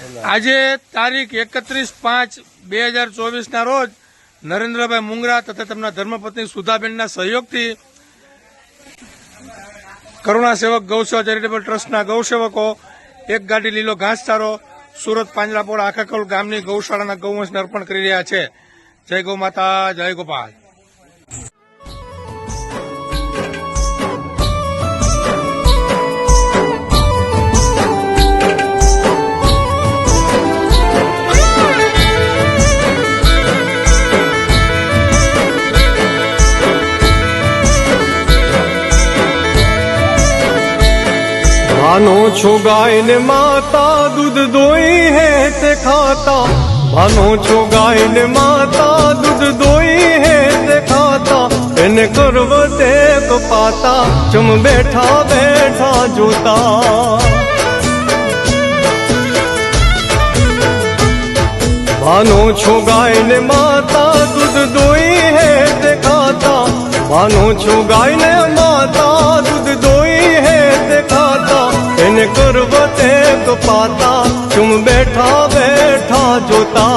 આજે તારીખ 31/5/2024 ના રોજ નરેન્દ્રભાઈ મુંગરા તથા તેમના ધર્મપત્ની સુધાબેનના સહયોગથી કરુણા સેવક ગૌસેવા ચેરિટેબલ ટ્રસ્ટના ગૌસેવકો એક ગાડી લીલો ઘાસચારો સુરત પાંજરાપોળ આખાકલ ગામની ગૌશાળાના ગૌવંશને અર્પણ કરી રહ્યા છે. જય ગૌ માતા, જય ગોપાલ. भानो छो गाय ने माता दूध दोई है ते खाता, भानो छो गाय ने माता दूध दोई है ते खाता, एने करव ते पाता चम बैठा बैठा जोता. भानो छो गाय ने माता दूध दोई है ते खाता, भानो छो गाय ने माता दूध दोई है ते खाता, एने करवते तो पाता चुम बैठा बैठा जोता.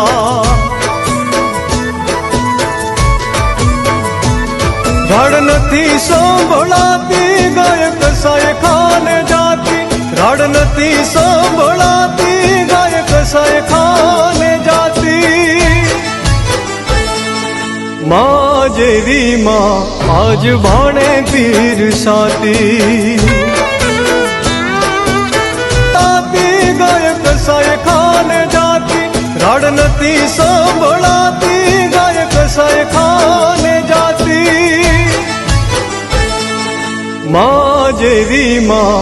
धड़ नथी संभळाती गाय कसाय खाने जाती, धड़ नथी संभळाती गाय कसाय खाने जाती. माँ जेरी माँ आज भाणे पीर साती, गाय कसाय खाने जाती, धड़ नथी संभळाती गाय कसाय खाने जाती. माँ जेरी माँ